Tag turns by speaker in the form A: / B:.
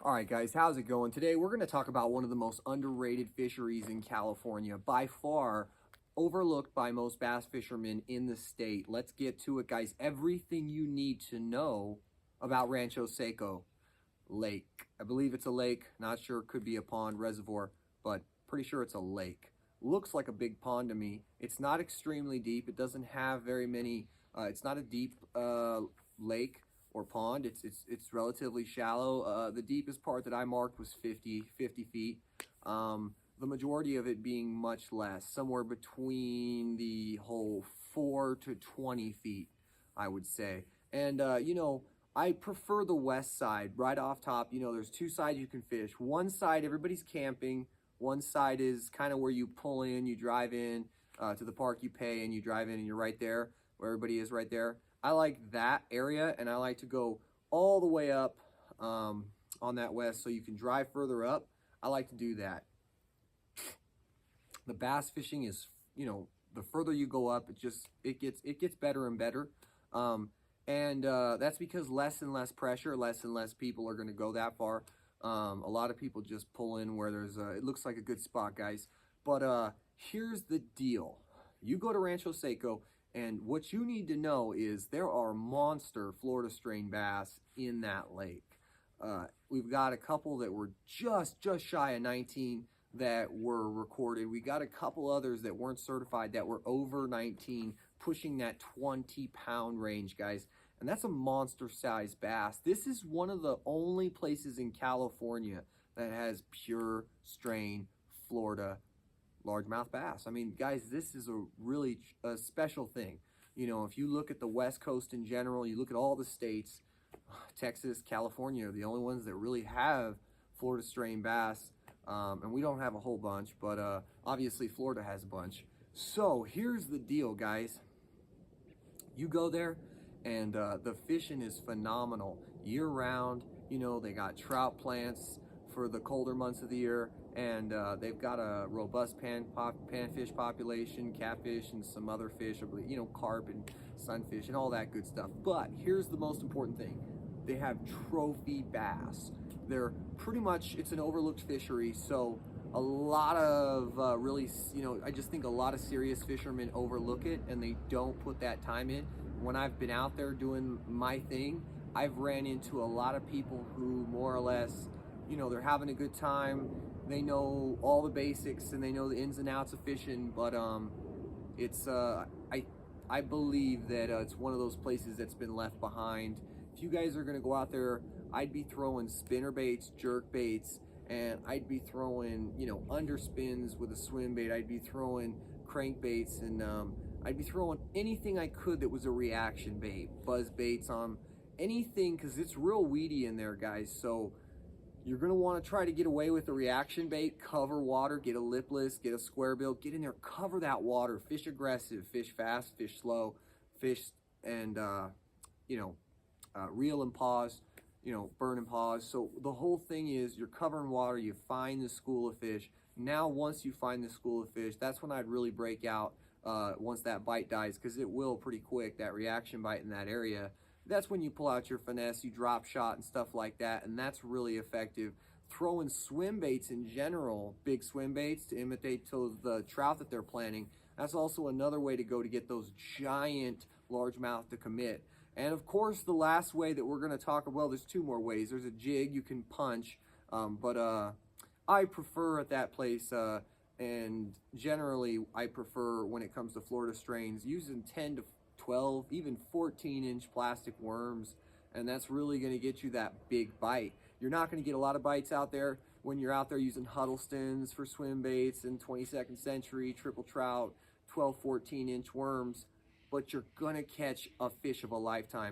A: All right, guys, how's it going? Today, we're going to talk about one of the most underrated fisheries in California, by far overlooked by most bass fishermen in the state. Let's get to it, guys. Everything you need to know about Rancho Seco Lake. I believe it's a lake. Not sure, it could be a pond, reservoir, but pretty sure it's a lake. Looks like a big pond to me. It's not extremely deep. It doesn't have very many, it's not a deep lake or pond. It's relatively shallow. The deepest part that I marked was 50 feet. The majority of it being much less, somewhere between the whole 4 to 20 feet, I would say. And I prefer the west side. Right off top, there's two sides you can fish. One side, everybody's camping. One side is kind of where you pull in, you drive in to the park, you pay, and you drive in, and you're right there where everybody is right there. I like that area, and I like to go all the way up on that west so you can drive further up. I like to do that. The bass fishing is, the further you go up, it gets better and better. That's because less and less pressure, less and less people are going to go that far. A lot of people just pull in where there's it looks like a good spot, guys. But here's the deal. You go to Rancho Seco, and what you need to know is there are monster Florida strain bass in that lake. We've got a couple that were just shy of 19 that were recorded. We got a couple others that weren't certified that were over 19, pushing that 20-pound range, guys. And that's a monster size bass. This is one of the only places in California that has pure strain Florida largemouth bass. I mean, guys, this is a really special thing. If you look at the West Coast in general, you look at all the states, Texas, California are the only ones that really have Florida strain bass. And we don't have a whole bunch, but obviously Florida has a bunch. So here's the deal, guys. You go there, and the fishing is phenomenal year round. They got trout plants for the colder months of the year, and they've got a robust panfish population, catfish, and some other fish, carp and sunfish and all that good stuff. But here's the most important thing. They have trophy bass. They're pretty much, it's an overlooked fishery, so a lot of I just think a lot of serious fishermen overlook it, and they don't put that time in. When I've been out there doing my thing, I've ran into a lot of people who more or less, they're having a good time. They know all the basics and they know the ins and outs of fishing, but I believe that it's one of those places that's been left behind. If you guys are gonna go out there, I'd be throwing spinner baits, jerk baits, and I'd be throwing, underspins with a swim bait. I'd be throwing crankbaits, and I'd be throwing anything I could that was a reaction bait, buzz baits, anything, because it's real weedy in there, guys. So you're going to want to try to get away with the reaction bait, cover water, get a lipless, get a square bill, get in there, cover that water, fish aggressive, fish fast, fish slow, fish, and, reel and pause, burn and pause. So the whole thing is you're covering water, you find the school of fish. Now, once you find the school of fish, that's when I'd really break out once that bite dies, because it will pretty quick, that reaction bite in that area. That's when you pull out your finesse, you drop shot and stuff like that, and that's really effective. Throwing swim baits in general, big swim baits to imitate the trout that they're planting, that's also another way to go to get those giant largemouth to commit. And of course, the last way that we're going to talk, well, there's two more ways. There's a jig you can punch, but I prefer at that place, and generally I prefer when it comes to Florida strains, using 10 to 12, even 14-inch plastic worms, and that's really going to get you that big bite. You're not going to get a lot of bites out there when you're out there using Huddlestons for swim baits and 22nd century, triple trout, 12, 14-inch worms, but you're going to catch a fish of a lifetime.